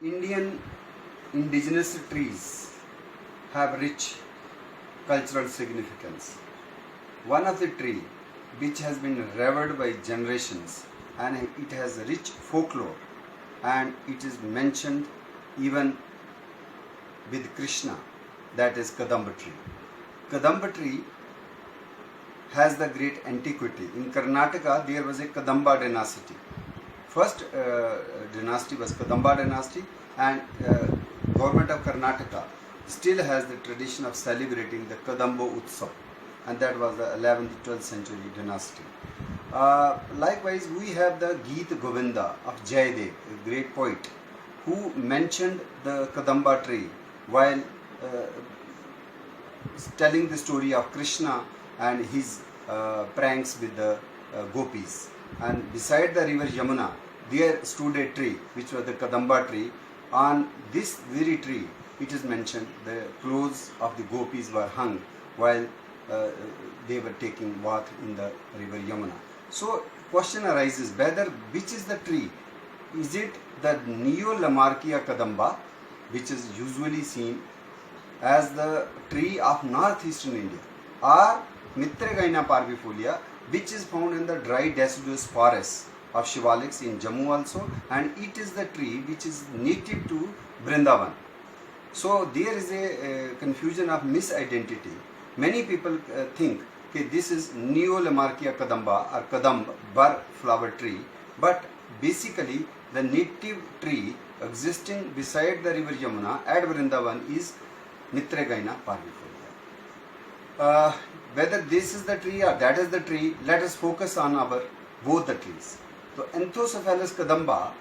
Indian indigenous trees have rich cultural significance. One of the tree which has been revered by generations and it has a rich folklore, and it is mentioned even with Krishna, that is Kadamba tree. Kadamba tree has the great antiquity. In Karnataka there was a Kadamba dynasty. First dynasty was Kadamba dynasty, and government of Karnataka still has the tradition of celebrating the Kadamba Utsav, and that was the 11th 12th century dynasty. Likewise, we have the Geet Govinda of Jayadev, a great poet, who mentioned the Kadamba tree while telling the story of Krishna and his pranks with the gopis. And beside the river Yamuna, there stood a tree which was the Kadamba tree. On this very tree, it is mentioned the clothes of the gopis were hung while they were taking bath in the river Yamuna. So question arises whether which is the tree? Is it the Neo-Lamarkia Kadamba, which is usually seen as the tree of northeastern India, or Mitregaina parvifolia, which is found in the dry deciduous forests of Shivaliks in Jammu also, and it is the tree which is native to Vrindavan. So there is a confusion of misidentity. Many people think that this is Neo-Lamarkia Kadamba or Kadamba bar flower tree, but basically the native tree existing beside the river Yamuna at Vrindavan is Mitregaina parvifolia. Whether this is the tree or that is the tree, let us focus on our both the trees. So Anthocephalus Kadamba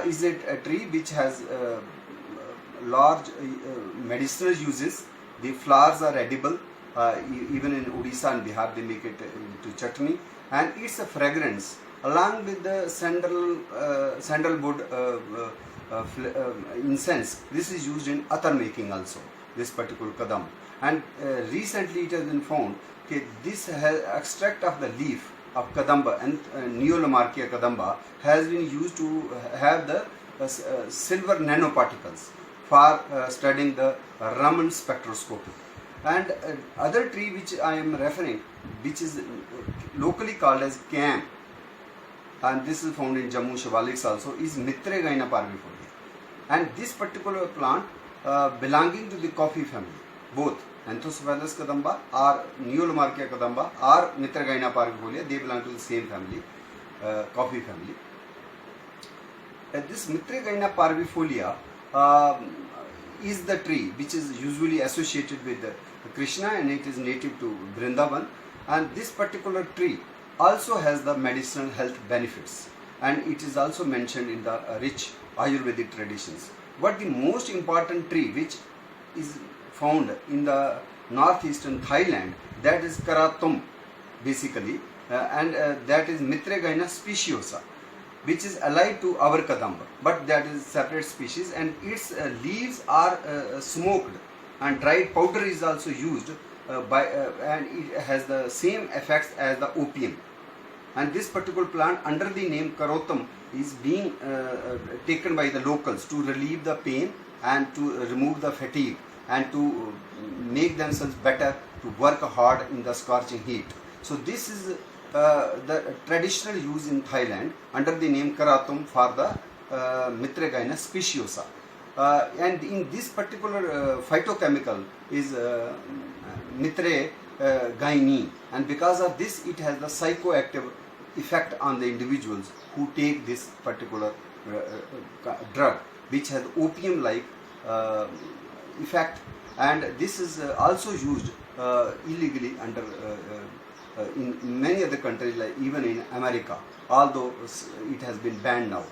is a tree which has large medicinal uses. The flowers are edible. Even in Odisha and Bihar they make it into chutney, and it's a fragrance along with the sandalwood incense. This is used in attar making also, this particular kadam. And recently it has been found that this extract of the leaf of kadamba and Neo-Lamarkia kadamba has been used to have the silver nanoparticles for studying the Raman spectroscopy. And other tree which I am referring, which is locally called as Cam, and this is found in Jammu Shivaliks also, is Mitregaina parvifolia. And this particular plant belonging to the coffee family, both Anthocephalus Kadamba or Neo-Lamarkia Kadamba or Mitregaina parvifolia, they belong to the same family, coffee family. This Mitregaina parvifolia is the tree which is usually associated with Krishna, and it is native to Vrindavan. And this particular tree also has the medicinal health benefits, and it is also mentioned in the rich Ayurvedic traditions. But the most important tree which is found in the northeastern Thailand, that is Karatum basically, and that is Mitregaina speciosa, which is allied to our kadamba, but that is separate species, and its leaves are smoked, and dried powder is also used and it has the same effects as the opium. And this particular plant under the name Karotam is being taken by the locals to relieve the pain and to remove the fatigue and to make themselves better to work hard in the scorching heat. So this is the traditional use in Thailand under the name Karatum for the Mitregaina speciosa. And in this particular phytochemical is Mitregaini, and because of this it has the psychoactive effect on the individuals who take this particular drug, which has opium like effect, and this is also used illegally under in many other countries, like even in America, although it has been banned now.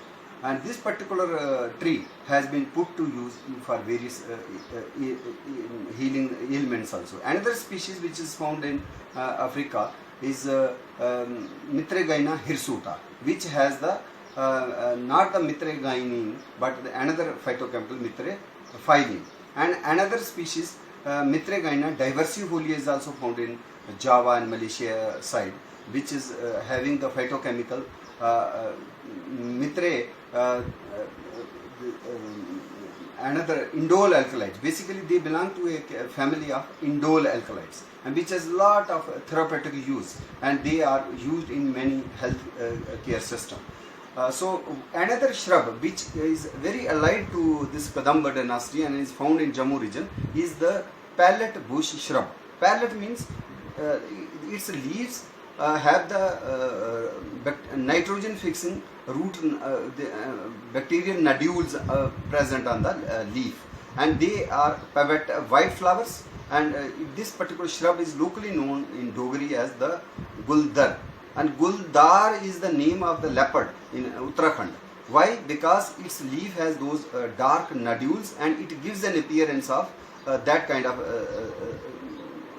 And this particular tree has been put to use for various healing ailments also. Another species which is found in Africa is Mitregaina hirsuta, which has the not the Mitregainin but another phytochemical Mitrephylline. And another species Mitregaina diversifolia is also found in Java and Malaysia side, which is having the phytochemical Mitre another indole alkaloids. Basically, they belong to a family of indole alkaloids, and which has lot of therapeutic use, and they are used in many health care system. So another shrub which is very allied to this Kadamba dynasty and is found in Jammu region is the pallet bush shrub. Pallet means its leaves have the nitrogen fixing root bacterial nodules present on the leaf, and they are pavetta white flowers, and this particular shrub is locally known in Dogri as the guldar, and guldar is the name of the leopard in Uttarakhand. Why? Because its leaf has those dark nodules, and it gives an appearance of that kind of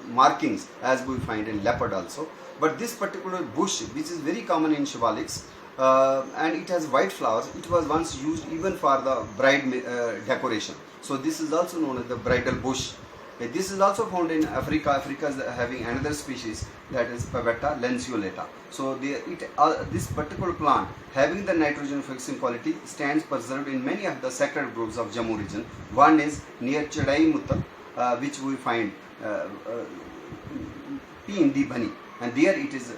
markings as we find in leopard also. But this particular bush, which is very common in Shivaliks, and it has white flowers, it was once used even for the bride decoration. So this is also known as the bridal bush. This is also found in Africa. Africa is having another species, that is Pavetta lanceolata. So this particular plant, having the nitrogen fixing quality, stands preserved in many of the sacred groves of Jammu region. One is near Chadai Muttal, which we find P. Bani, and there it is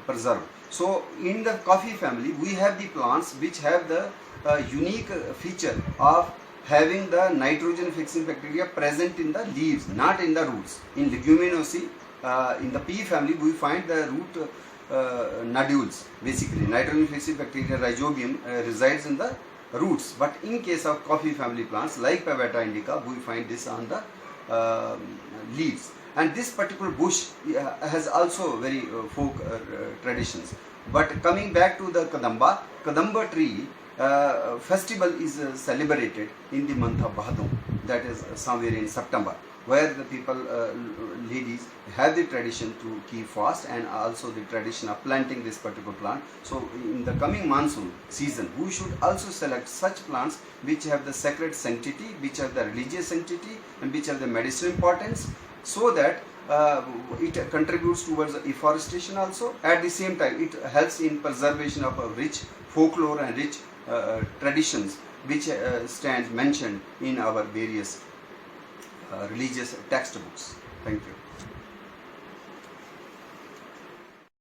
preserved. So in the coffee family, we have the plants which have the unique feature of having the nitrogen fixing bacteria present in the leaves, not in the roots. In Leguminosae, in the pea family, we find the root nodules. Basically, nitrogen fixing bacteria rhizobium resides in the roots. But in case of coffee family plants like Pavetta indica, we find this on the leaves. And this particular bush has also very folk traditions. But coming back to the Kadamba tree festival is celebrated in the month of Bhadon, that is somewhere in September, where the people, ladies, have the tradition to keep fast, and also the tradition of planting this particular plant. So in the coming monsoon season, we should also select such plants which have the sacred sanctity, which have the religious sanctity, and which have the medicinal importance, so that it contributes towards afforestation also. At the same time, it helps in preservation of a rich folklore and rich traditions which stands mentioned in our various religious textbooks. Thank you.